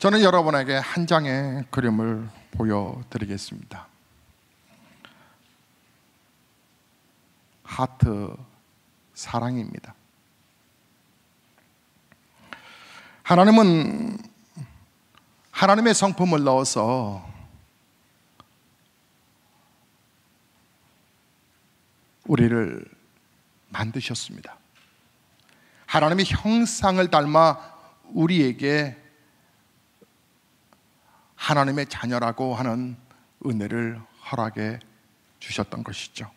저는 여러분에게 한 장의 그림을 보여드리겠습니다. 하트 사랑입니다. 하나님은 하나님의 성품을 넣어서 우리를 만드셨습니다. 하나님의 형상을 닮아 우리에게 하나님의 자녀라고 하는 은혜를 허락해 주셨던 것이죠.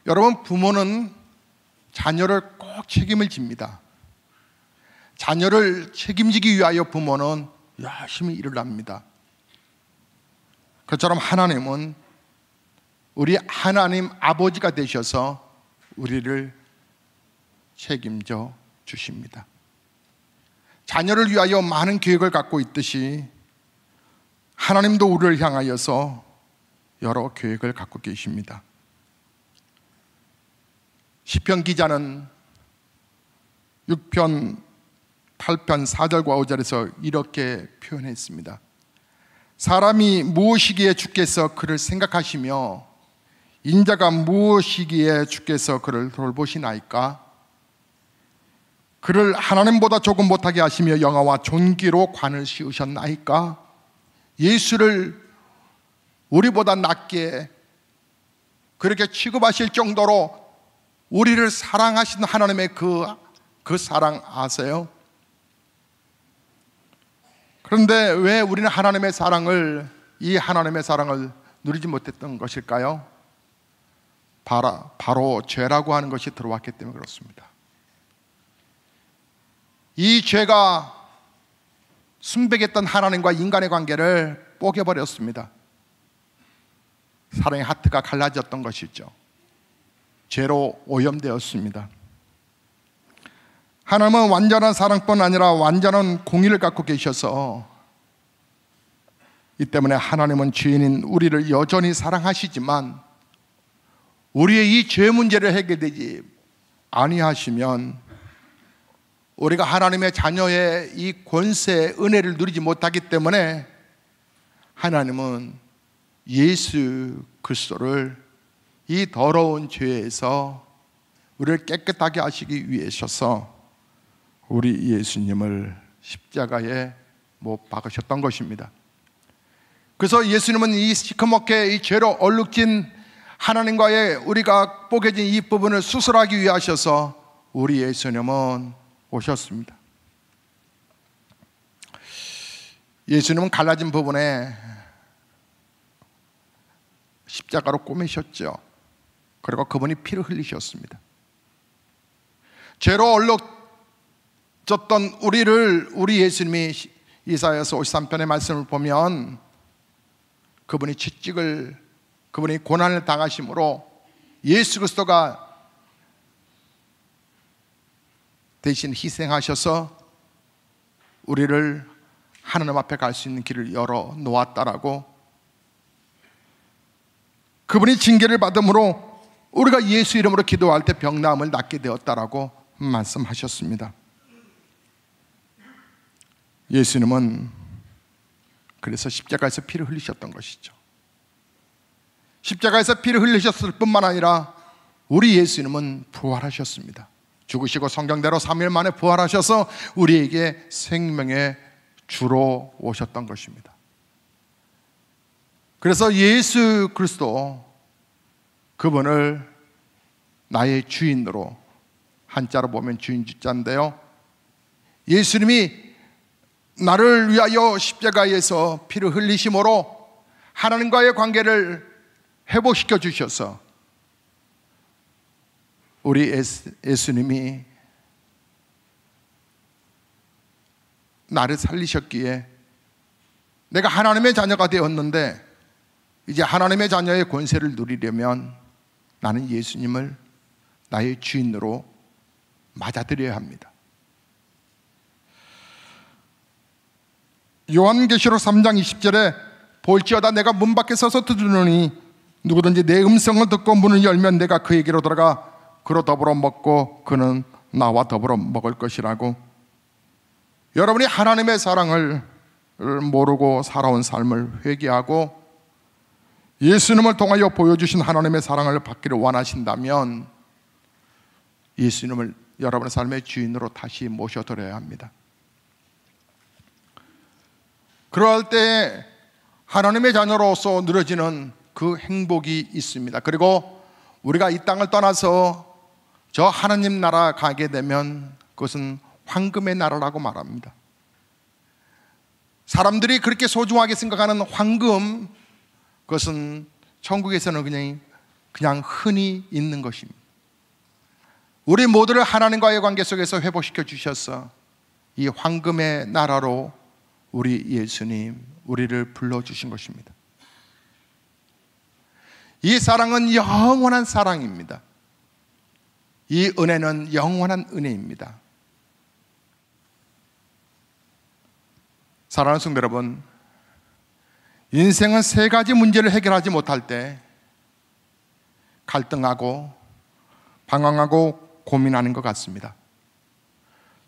여러분, 부모는 자녀를 꼭 책임을 집니다. 자녀를 책임지기 위하여 부모는 열심히 일을 합니다. 그처럼 하나님은 우리 하나님 아버지가 되셔서 우리를 책임져 주십니다. 자녀를 위하여 많은 계획을 갖고 있듯이 하나님도 우리를 향하여서 여러 계획을 갖고 계십니다. 시편 기자는 6편 8편 4절과 5절에서 이렇게 표현했습니다. 사람이 무엇이기에 주께서 그를 생각하시며 인자가 무엇이기에 주께서 그를 돌보시나이까? 그를 하나님보다 조금 못하게 하시며 영화와 존귀로 관을 씌우셨나이까? 예수를 우리보다 낮게 그렇게 취급하실 정도로 우리를 사랑하신 하나님의 그 사랑 아세요? 그런데 왜 우리는 이 하나님의 사랑을 누리지 못했던 것일까요? 바로 죄라고 하는 것이 들어왔기 때문에 그렇습니다. 이 죄가 순백했던 하나님과 인간의 관계를 뽀개버렸습니다. 사랑의 하트가 갈라졌던 것이죠. 죄로 오염되었습니다. 하나님은 완전한 사랑뿐 아니라 완전한 공의를 갖고 계셔서 이 때문에 하나님은 죄인인 우리를 여전히 사랑하시지만 우리의 이 죄 문제를 해결되지 아니하시면 우리가 하나님의 자녀의 이 권세, 은혜를 누리지 못하기 때문에 하나님은 예수 그리스도를 이 더러운 죄에서 우리를 깨끗하게 하시기 위해서 우리 예수님을 십자가에 못 박으셨던 것입니다. 그래서 예수님은 이 시커멓게 이 죄로 얼룩진 하나님과의 우리가 뽀개진 이 부분을 수술하기 위하셔서 우리 예수님은 오셨습니다. 예수님은 갈라진 부분에 십자가로 꼬매셨죠. 그리고 그분이 피를 흘리셨습니다. 죄로 얼룩졌던 우리 예수님이 이사야서 53편의 말씀을 보면 그분이 고난을 당하심으로 예수 그리스도가 대신 희생하셔서 우리를 하나님 앞에 갈 수 있는 길을 열어 놓았다라고, 그분이 징계를 받음으로 우리가 예수 이름으로 기도할 때 병나음을 낫게 되었다라고 말씀하셨습니다. 예수님은 그래서 십자가에서 피를 흘리셨던 것이죠. 십자가에서 피를 흘리셨을 뿐만 아니라 우리 예수님은 부활하셨습니다. 죽으시고 성경대로 3일 만에 부활하셔서 우리에게 생명의 주로 오셨던 것입니다. 그래서 예수 그리스도, 그분을 나의 주인으로, 한자로 보면 주인 주자인데요, 예수님이 나를 위하여 십자가에서 피를 흘리심으로 하나님과의 관계를 회복시켜 주셔서 우리 예수님이 나를 살리셨기에 내가 하나님의 자녀가 되었는데 이제 하나님의 자녀의 권세를 누리려면 나는 예수님을 나의 주인으로 맞아들여야 합니다. 요한계시록 3장 20절에 볼지어다 내가 문 밖에 서서 두드리노니 누구든지 내 음성을 듣고 문을 열면 내가 그에게로 들어가 그로 더불어 먹고 그는 나와 더불어 먹을 것이라고. 여러분이 하나님의 사랑을 모르고 살아온 삶을 회개하고 예수님을 통하여 보여주신 하나님의 사랑을 받기를 원하신다면 예수님을 여러분의 삶의 주인으로 다시 모셔드려야 합니다. 그럴 때 하나님의 자녀로서 누려지는 그 행복이 있습니다. 그리고 우리가 이 땅을 떠나서 저 하나님 나라 가게 되면 그것은 황금의 나라라고 말합니다. 사람들이 그렇게 소중하게 생각하는 황금, 그것은 천국에서는 그냥 흔히 있는 것입니다. 우리 모두를 하나님과의 관계 속에서 회복시켜 주셔서 이 황금의 나라로 우리 예수님, 우리를 불러주신 것입니다. 이 사랑은 영원한 사랑입니다. 이 은혜는 영원한 은혜입니다. 사랑하는 성도 여러분, 인생은 세 가지 문제를 해결하지 못할 때 갈등하고 방황하고 고민하는 것 같습니다.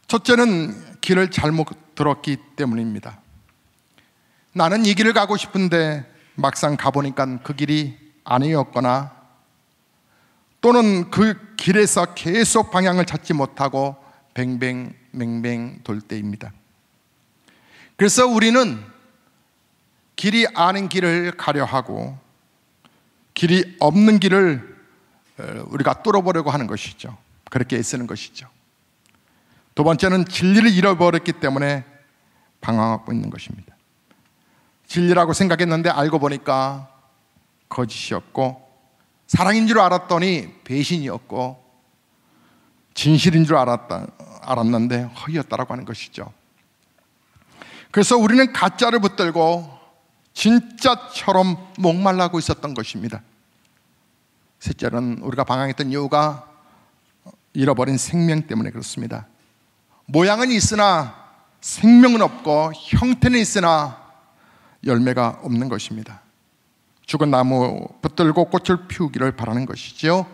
첫째는 길을 잘못 들었기 때문입니다. 나는 이 길을 가고 싶은데 막상 가보니까 그 길이 아니었거나 또는 그 길에서 계속 방향을 찾지 못하고 뱅뱅 돌 때입니다. 그래서 우리는 길이 아닌 길을 가려 하고 길이 없는 길을 우리가 뚫어보려고 하는 것이죠. 그렇게 애쓰는 것이죠. 두 번째는 진리를 잃어버렸기 때문에 방황하고 있는 것입니다. 진리라고 생각했는데 알고 보니까 거짓이었고, 사랑인 줄 알았더니 배신이었고, 진실인 줄 알았는데 허위였다라고 하는 것이죠. 그래서 우리는 가짜를 붙들고 진짜처럼 목말라고 있었던 것입니다. 셋째는 우리가 방황했던 이유가 잃어버린 생명 때문에 그렇습니다. 모양은 있으나 생명은 없고 형태는 있으나 열매가 없는 것입니다. 죽은 나무 붙들고 꽃을 피우기를 바라는 것이지요.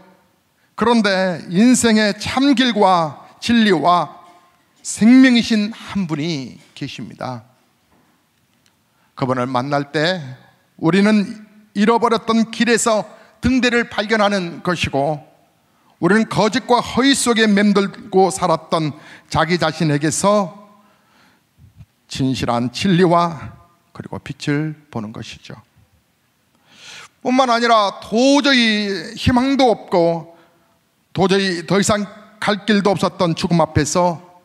그런데 인생의 참길과 진리와 생명이신 한 분이 계십니다. 그분을 만날 때 우리는 잃어버렸던 길에서 등대를 발견하는 것이고, 우리는 거짓과 허위 속에 맴돌고 살았던 자기 자신에게서 진실한 진리와 그리고 빛을 보는 것이죠. 뿐만 아니라 도저히 희망도 없고 도저히 더 이상 갈 길도 없었던 죽음 앞에서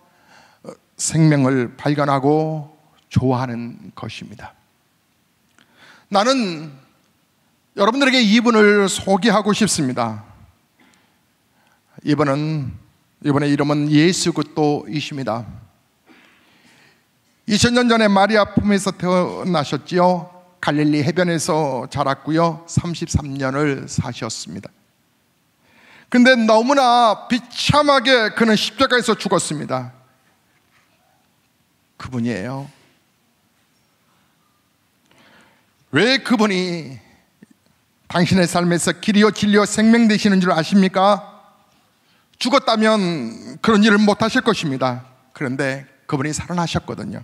생명을 발견하고 좋아하는 것입니다. 나는 여러분들에게 이분을 소개하고 싶습니다. 이분의 이름은 예수 그리스도이십니다. 2000년 전에 마리아 품에서 태어나셨지요. 갈릴리 해변에서 자랐고요. 33년을 사셨습니다. 근데 너무나 비참하게 그는 십자가에서 죽었습니다. 그분이에요. 왜 그분이 당신의 삶에서 길이요 진리요 생명 되시는 줄 아십니까? 죽었다면 그런 일을 못 하실 것입니다. 그런데 그분이 살아나셨거든요.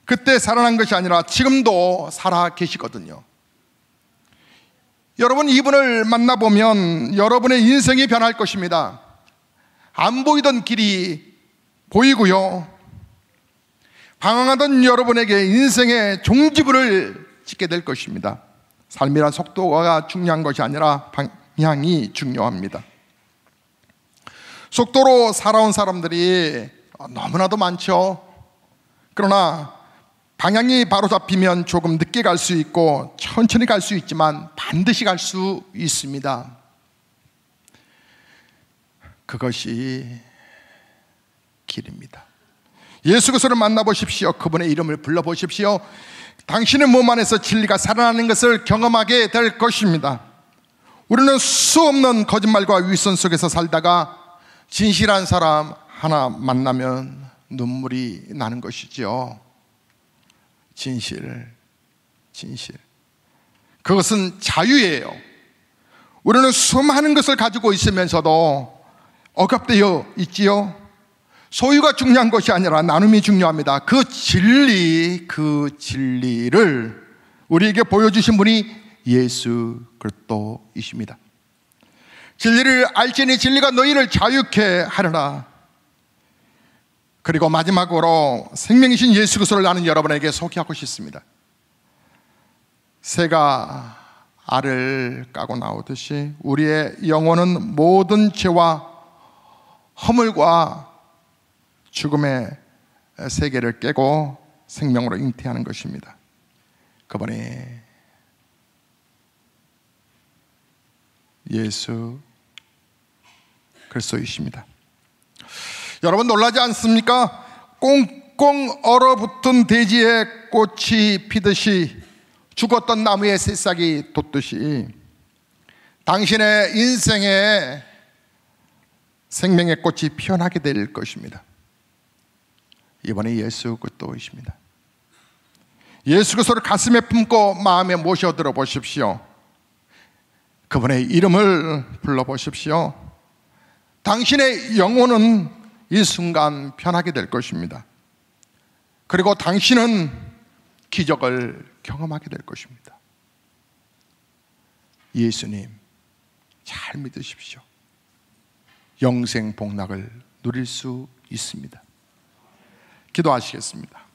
그때 살아난 것이 아니라 지금도 살아 계시거든요. 여러분, 이분을 만나보면 여러분의 인생이 변할 것입니다. 안 보이던 길이 보이고요, 방황하던 여러분에게 인생의 종지부를 찍게 될 것입니다. 삶이란 속도가 중요한 것이 아니라 방향이 중요합니다. 속도로 살아온 사람들이 너무나도 많죠. 그러나 방향이 바로 잡히면 조금 늦게 갈 수 있고 천천히 갈 수 있지만 반드시 갈 수 있습니다. 그것이 길입니다. 예수 그리스도를 만나보십시오. 그분의 이름을 불러보십시오. 당신의 몸 안에서 진리가 살아나는 것을 경험하게 될 것입니다. 우리는 수없는 거짓말과 위선 속에서 살다가 진실한 사람 하나 만나면 눈물이 나는 것이죠. 진실. 그것은 자유예요. 우리는 수많은 것을 가지고 있으면서도 억압되어 있지요. 소유가 중요한 것이 아니라 나눔이 중요합니다. 그 진리를 우리에게 보여주신 분이 예수 그리스도이십니다. 진리를 알지니 진리가 너희를 자유케 하리라. 그리고 마지막으로 생명이신 예수 그리스도를 아는 여러분에게 소개하고 싶습니다. 새가 알을 까고 나오듯이 우리의 영혼은 모든 죄와 허물과 죽음의 세계를 깨고 생명으로 잉태하는 것입니다. 그분이 예수 그리스도이십니다. 여러분 놀라지 않습니까? 꽁꽁 얼어붙은 대지에 꽃이 피듯이 죽었던 나무에 새싹이 돋듯이 당신의 인생에 생명의 꽃이 피어나게 될 것입니다. 이번에 예수 그리스도이십니다. 예수 그리스도를 가슴에 품고 마음에 모셔들어 보십시오. 그분의 이름을 불러보십시오. 당신의 영혼은 이 순간 변하게 될 것입니다. 그리고 당신은 기적을 경험하게 될 것입니다. 예수님 잘 믿으십시오. 영생 복락을 누릴 수 있습니다. 기도하시겠습니다.